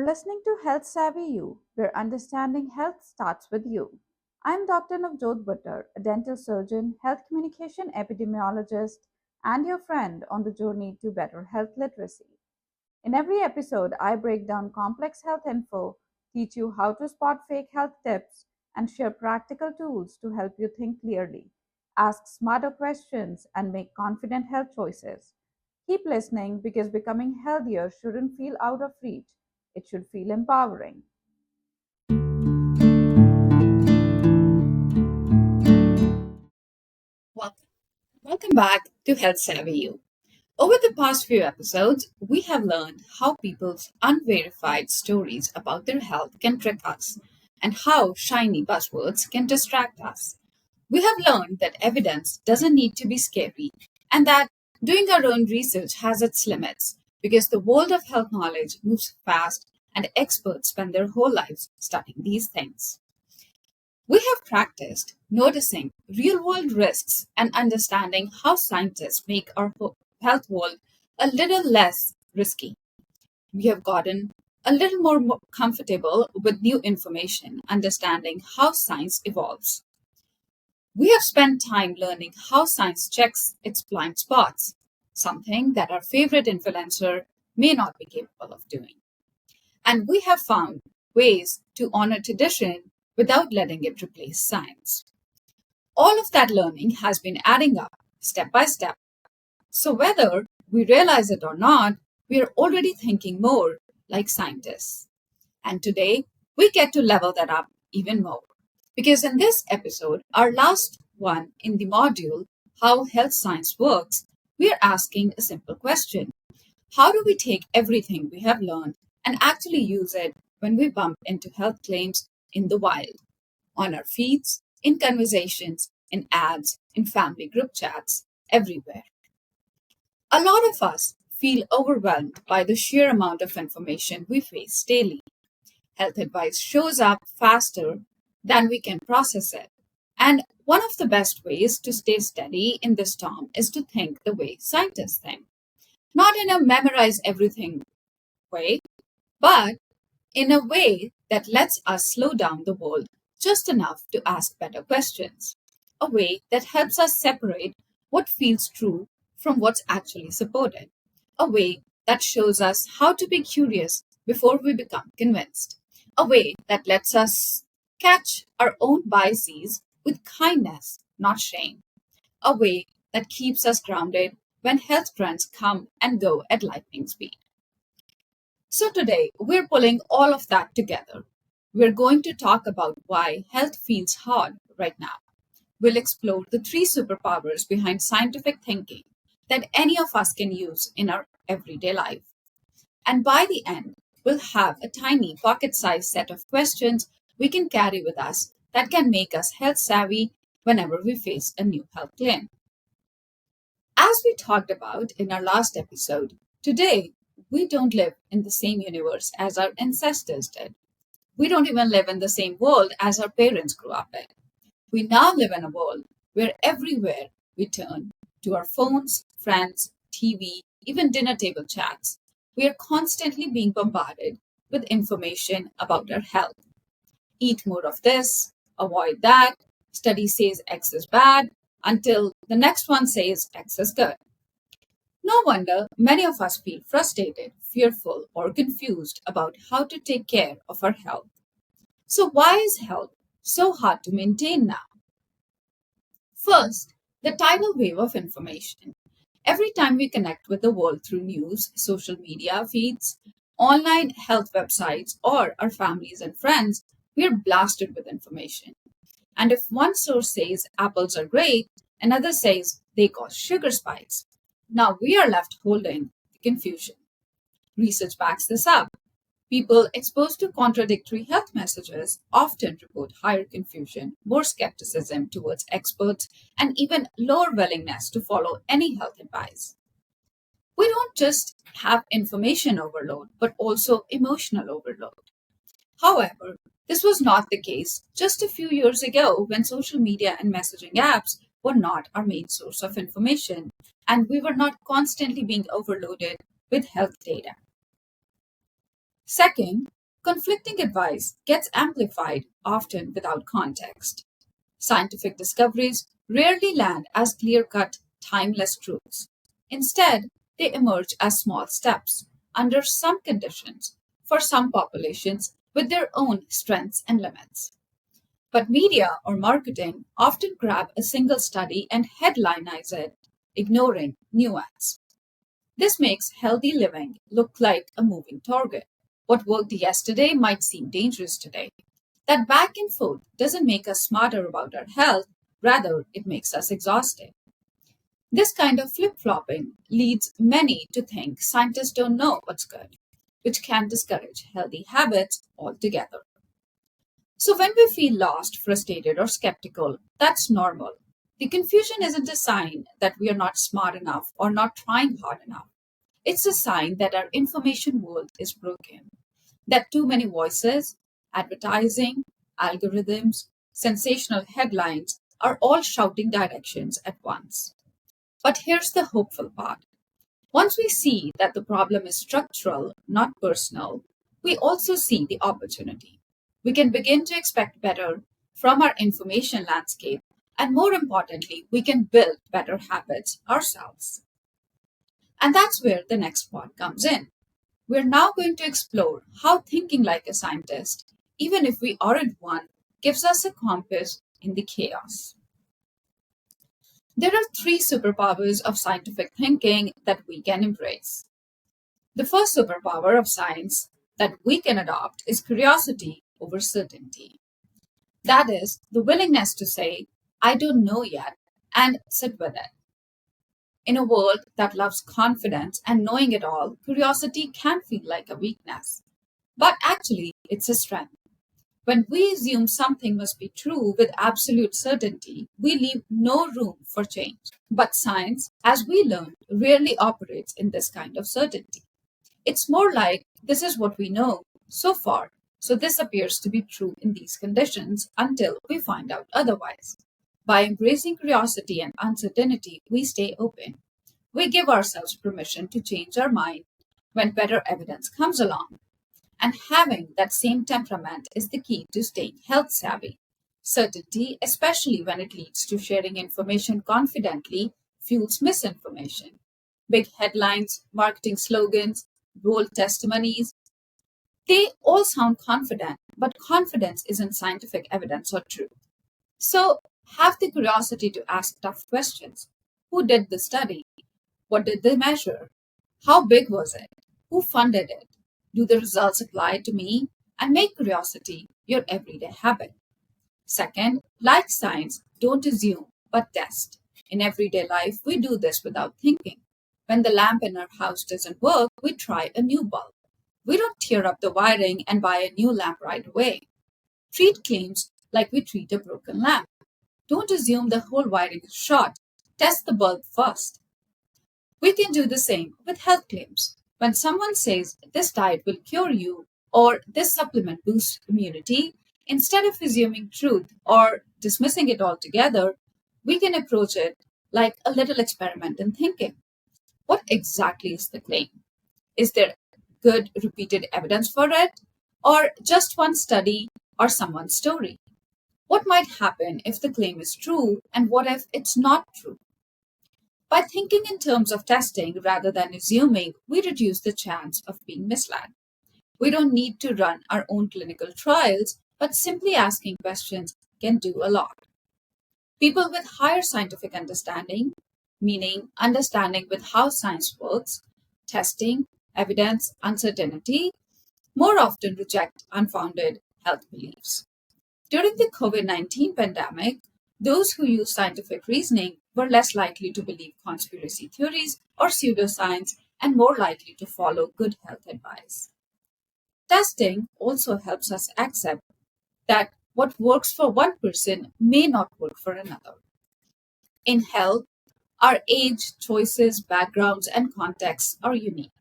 listening to Health Savvy You, where understanding health starts with you. I'm Dr. Navjot Buttar, a dental surgeon, health communication epidemiologist, and your friend on the journey to better health literacy. In every episode, I break down complex health info, teach you how to spot fake health tips, and share practical tools to help you think clearly, ask smarter questions, and make confident health choices. Keep listening because becoming healthier shouldn't feel out of reach, it should feel empowering. Welcome. Welcome back to Health Savvy You. Over the past few episodes, we have learned how people's unverified stories about their health can trick us and how shiny buzzwords can distract us. We have learned that evidence doesn't need to be scary and that doing our own research has its limits because the world of health knowledge moves fast and experts spend their whole lives studying these things. We have practiced noticing real world risks and understanding how scientists make our health world a little less risky. We have gotten a little more comfortable with new information, understanding how science evolves. We have spent time learning how science checks its blind spots, something that our favorite influencer may not be capable of doing. And we have found ways to honor tradition without letting it replace science. All of that learning has been adding up step by step. So, whether we realize it or not, we are already thinking more like scientists. And today, we get to level that up even more. Because in this episode, our last one in the module, How Health Science Works, we are asking a simple question. How do we take everything we have learned and actually use it when we bump into health claims in the wild, on our feeds, in conversations, in ads, in family group chats, everywhere? A lot of us feel overwhelmed by the sheer amount of information we face daily. Health advice shows up faster than we can process it. And one of the best ways to stay steady in this storm is to think the way scientists think. Not in a memorize everything way, but in a way that lets us slow down the world just enough to ask better questions. A way that helps us separate what feels true from what's actually supported. A way that shows us how to be curious before we become convinced. A way that lets us catch our own biases with kindness, not shame. A way that keeps us grounded when health trends come and go at lightning speed. So, today we're pulling all of that together. We're going to talk about why health feels hard right now. We'll explore the three superpowers behind scientific thinking that any of us can use in our everyday life. And by the end, we'll have a tiny pocket sized set of questions we can carry with us that can make us health savvy whenever we face a new health claim. As we talked about in our last episode, today we don't live in the same universe as our ancestors did. We don't even live in the same world as our parents grew up in. We now live in a world where everywhere we turn to our phones, friends, TV, even dinner table chats, we are constantly being bombarded with information about our health. Eat more of this, avoid that, study says X is bad, until the next one says X is good. No wonder many of us feel frustrated, fearful, or confused about how to take care of our health. So, why is health so hard to maintain now? First, the tidal wave of information. Every time we connect with the world through news, social media feeds, online health websites, or our families and friends, we are blasted with information. And if one source says apples are great, another says they cause sugar spikes. Now we are left holding the confusion. Research backs this up. People exposed to contradictory health messages often report higher confusion, more skepticism towards experts, and even lower willingness to follow any health advice. We don't just have information overload, but also emotional overload. However, this was not the case just a few years ago when social media and messaging apps were not our main source of information, and we were not constantly being overloaded with health data. Second, Conflicting advice gets amplified, often without context. Scientific discoveries rarely land as clear cut, timeless truths. Instead, they emerge as small steps under some conditions for some populations with their own strengths and limits. But media or marketing often grab a single study and headlinize it, ignoring nuance. This makes healthy living look like a moving target. What worked yesterday might seem dangerous today. That back and forth doesn't make us smarter about our health, rather, it makes us exhausted. This kind of flip flopping leads many to think scientists don't know what's good, which can discourage healthy habits altogether. So, when we feel lost, frustrated, or skeptical, that's normal. The confusion isn't a sign that we are not smart enough or not trying hard enough. It's a sign that our information world is broken, that too many voices, advertising, algorithms, sensational headlines are all shouting directions at once. But here's the hopeful part. Once we see that the problem is structural, not personal, we also see the opportunity. We can begin to expect better from our information landscape, and more importantly, we can build better habits ourselves. And that's where the next part comes in. We're now going to explore how thinking like a scientist, even if we aren't one, gives us a compass in the chaos. There are three superpowers of scientific thinking that we can embrace. The first superpower of science that we can adopt is curiosity over certainty. That is, the willingness to say, I don't know yet, and sit with it. In a world that loves confidence and knowing it all, curiosity can feel like a weakness. But actually, it's a strength. When we assume something must be true with absolute certainty, we leave no room for change. But science, as we learn, rarely operates in this kind of certainty. It's more like this is what we know so far, so this appears to be true in these conditions until we find out otherwise. By embracing curiosity and uncertainty, we stay open. We give ourselves permission to change our mind when better evidence comes along. And having that same temperament is the key to staying health savvy. Certainty, especially when it leads to sharing information confidently, fuels misinformation. Big headlines, marketing slogans, bold testimonies, they all sound confident, but confidence isn't scientific evidence or truth. So have the curiosity to ask tough questions. Who did the study? What did they measure? How big was it? Who funded it? Do the results apply to me? And make curiosity your everyday habit. Second, like science, don't assume, but test. In everyday life, we do this without thinking. When the lamp in our house doesn't work, we try a new bulb. We don't tear up the wiring and buy a new lamp right away. Treat claims like we treat a broken lamp. Don't assume the whole wiring is short. Test the bulb first. We can do the same with health claims. When someone says this diet will cure you or this supplement boosts immunity, instead of assuming truth or dismissing it altogether, we can approach it like a little experiment in thinking. What exactly is the claim? Is there good repeated evidence for it? Or just one study or someone's story? What might happen if the claim is true and what if it's not true? By thinking in terms of testing rather than assuming, we reduce the chance of being misled. We don't need to run our own clinical trials, but simply asking questions can do a lot. People with higher scientific understanding, meaning understanding with how science works, testing, evidence, uncertainty, more often reject unfounded health beliefs. During the COVID-19 pandemic, those who use scientific reasoning were less likely to believe conspiracy theories or pseudoscience and more likely to follow good health advice. Testing also helps us accept that what works for one person may not work for another. In health, our age, choices, backgrounds, and contexts are unique.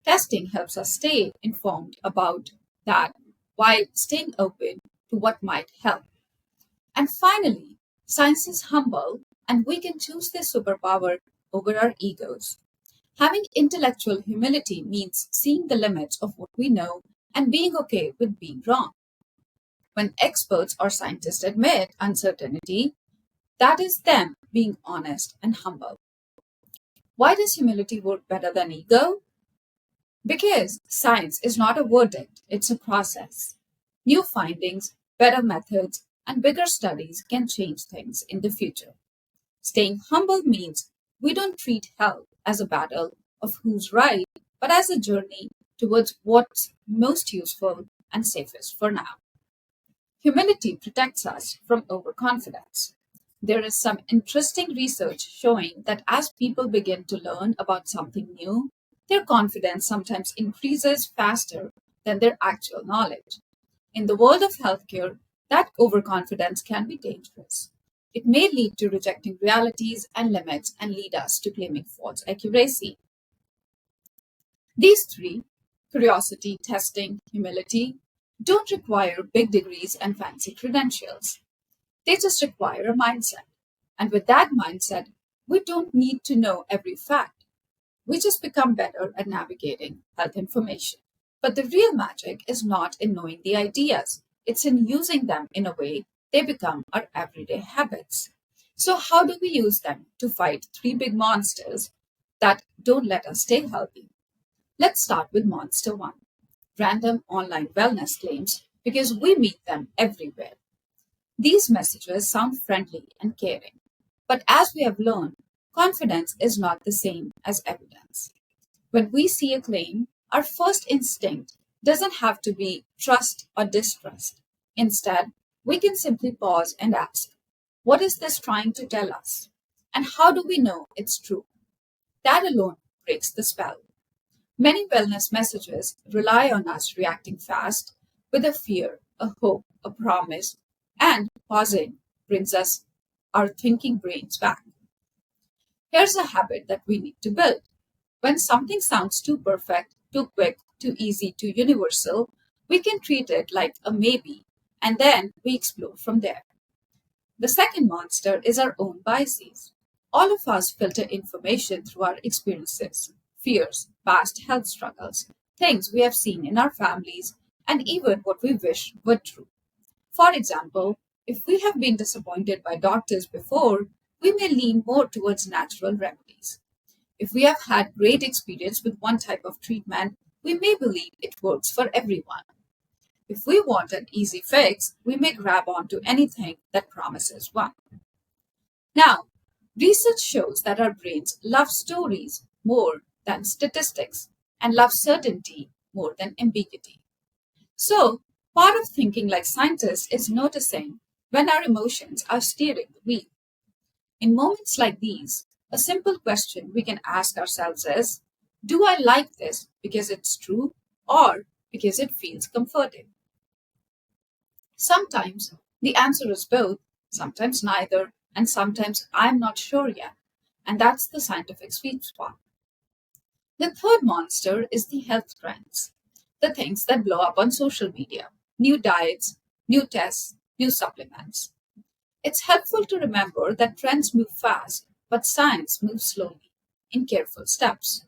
Testing helps us stay informed about that while staying open to what might help. And finally, science is humble, and we can choose this superpower over our egos. Having intellectual humility means seeing the limits of what we know and being okay with being wrong. When experts or scientists admit uncertainty, that is them being honest and humble. Why does humility work better than ego? Because science is not a verdict, it's a process. New findings, better methods, and bigger studies can change things in the future. Staying humble means we don't treat health as a battle of who's right, but as a journey towards what's most useful and safest for now. Humility protects us from overconfidence. There is some interesting research showing that as people begin to learn about something new, their confidence sometimes increases faster than their actual knowledge. In the world of healthcare, that overconfidence can be dangerous. It may lead to rejecting realities and limits and lead us to claiming false accuracy. These three, curiosity, testing, humility, don't require big degrees and fancy credentials. They just require a mindset. And with that mindset, we don't need to know every fact. We just become better at navigating health information. But the real magic is not in knowing the ideas, it's in using them in a way they become our everyday habits. So, how do we use them to fight three big monsters that don't let us stay healthy? Let's start with Monster 1, random online wellness claims, because we meet them everywhere. These messages sound friendly and caring, but as we have learned, confidence is not the same as evidence. When we see a claim, our first instinct doesn't have to be trust or distrust. Instead, we can simply pause and ask, what is this trying to tell us? And how do we know it's true? That alone breaks the spell. Many wellness messages rely on us reacting fast with a fear, a hope, a promise, and pausing brings us our thinking brains back. Here's a habit that we need to build. When something sounds too perfect, too quick, too easy, too universal, we can treat it like a maybe, and then we explore from there. The second monster is our own biases. All of us filter information through our experiences, fears, past health struggles, things we have seen in our families, and even what we wish were true. For example, if we have been disappointed by doctors before, we may lean more towards natural remedies. If we have had great experience with one type of treatment, we may believe it works for everyone. If we want an easy fix, we may grab onto anything that promises one. Now, research shows that our brains love stories more than statistics and love certainty more than ambiguity. So, part of thinking like scientists is noticing when our emotions are steering the wheel. In moments like these, a simple question we can ask ourselves is, do I like this because it's true or because it feels comforting? Sometimes the answer is both, sometimes neither, and sometimes I'm not sure yet. And that's the scientific sweet spot. The third monster is the health trends, the things that blow up on social media, new diets, new tests, new supplements. It's helpful to remember that trends move fast, but science moves slowly, in careful steps.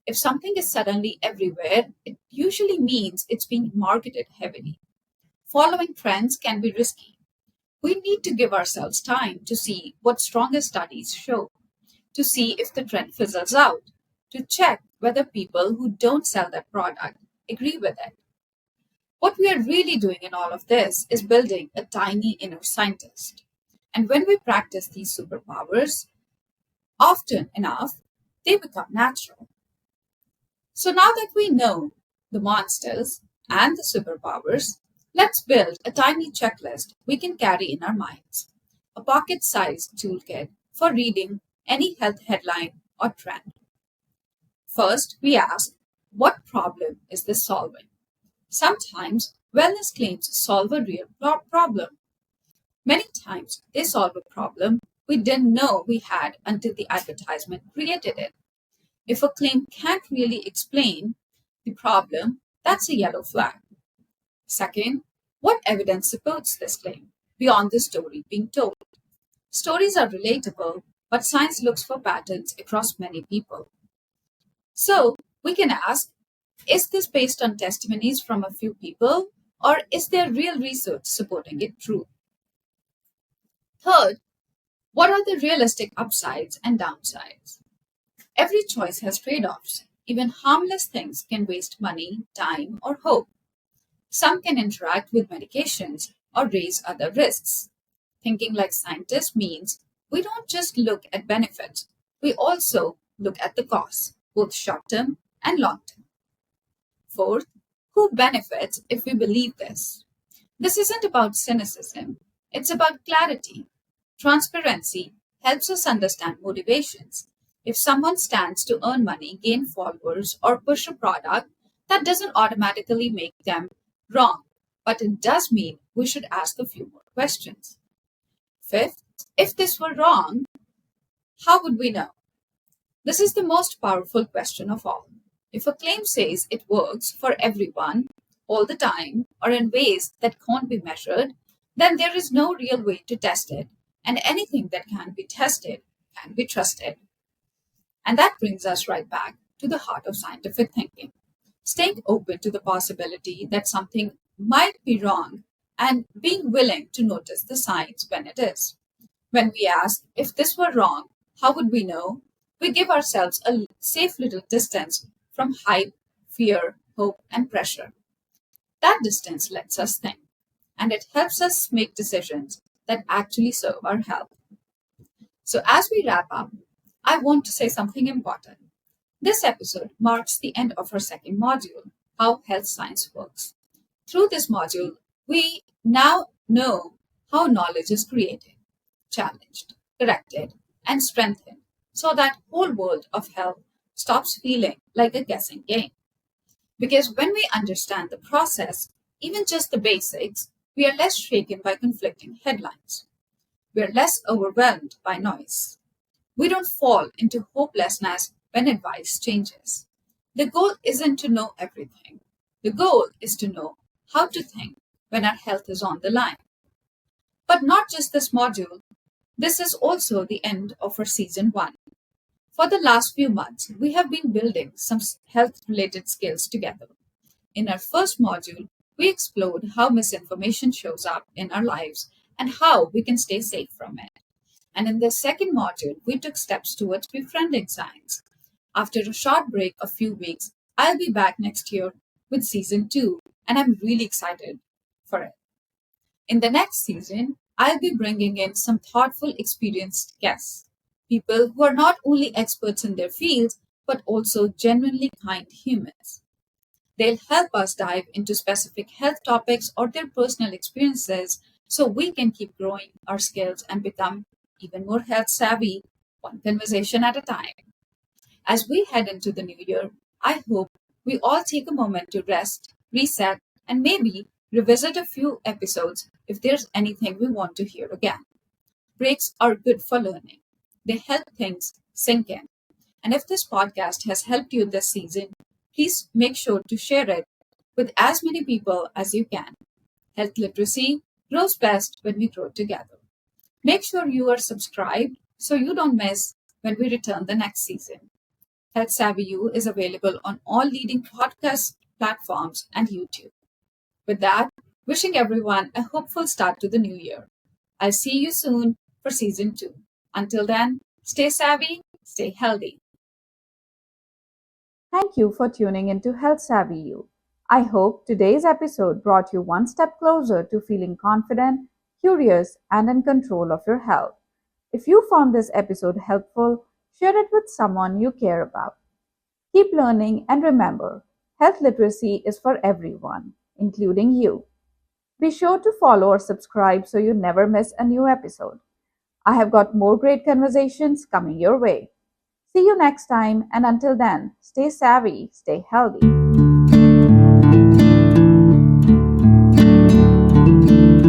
If something is suddenly everywhere, it usually means it's being marketed heavily. Following trends can be risky. We need to give ourselves time to see what stronger studies show, to see if the trend fizzles out, to check whether people who don't sell that product agree with it. What we are really doing in all of this is building a tiny inner scientist. And when we practice these superpowers, often enough, they become natural. So now that we know the monsters and the superpowers, let's build a tiny checklist we can carry in our minds. A pocket sized toolkit for reading any health headline or trend. First, we ask, what problem is this solving? Sometimes wellness claims solve a real problem. Many times they solve a problem we didn't know we had until the advertisement created it. If a claim can't really explain the problem, that's a yellow flag. Second, what evidence supports this claim beyond the story being told? Stories are relatable, but science looks for patterns across many people. So we can ask, Is this based on testimonies from a few people, or is there real research supporting it true? Third, what are the realistic upsides and downsides? Every choice has trade offs. Even harmless things can waste money, time, or hope. Some can interact with medications or raise other risks. Thinking like scientists means we don't just look at benefits, we also look at the costs, both short term and long term. Fourth, who benefits if we believe this? This isn't about cynicism, it's about clarity. Transparency helps us understand motivations. If someone stands to earn money, gain followers, or push a product, that doesn't automatically make them wrong, but it does mean we should ask a few more questions. Fifth, if this were wrong, how would we know? This is the most powerful question of all. If a claim says it works for everyone, all the time, or in ways that can't be measured, then there is no real way to test it, and anything that can be tested can be trusted. And that brings us right back to the heart of scientific thinking. Staying open to the possibility that something might be wrong and being willing to notice the signs when it is. When we ask, if this were wrong, how would we know? We give ourselves a safe little distance from hype, fear, hope, and pressure. That distance lets us think, and it helps us make decisions that actually serve our health. So, as we wrap up, I want to say something important. This episode marks the end of our second module, How Health Science Works. Through this module, we now know how knowledge is created, challenged, corrected, and strengthened so that whole world of health stops feeling like a guessing game. Because when we understand the process, even just the basics, we are less shaken by conflicting headlines. We are less overwhelmed by noise. We don't fall into hopelessness when advice changes. The goal isn't to know everything. The goal is to know how to think when our health is on the line. But not just this module, this is also the end of our season 1. For the last few months, we have been building some health related skills together. In our first module, we explored how misinformation shows up in our lives and how we can stay safe from it. And in the second module, we took steps towards befriending science. After a short break of few weeks, I'll be back next year with season 2, and I'm really excited for it. In the next season, I'll be bringing in some thoughtful, experienced guests, people who are not only experts in their fields, but also genuinely kind humans. They'll help us dive into specific health topics or their personal experiences so we can keep growing our skills and become even more health savvy, one conversation at a time. As we head into the new year, I hope we all take a moment to rest, reset, and maybe revisit a few episodes if there's anything we want to hear again. Breaks are good for learning, they help things sink in. And if this podcast has helped you this season, please make sure to share it with as many people as you can. Health literacy grows best when we grow together. Make sure you are subscribed so you don't miss when we return the next season. Health Savvy U is available on all leading podcast platforms and YouTube. With that, wishing everyone a hopeful start to the new year. I'll see you soon for season 2. Until then, stay savvy, stay healthy. Thank you for tuning into Health Savvy You. I hope today's episode brought you one step closer to feeling confident, curious, and in control of your health. If you found this episode helpful, share it with someone you care about. Keep learning and remember, health literacy is for everyone, including you. Be sure to follow or subscribe so you never miss a new episode. I have got more great conversations coming your way. See you next time, and until then, stay savvy, stay healthy.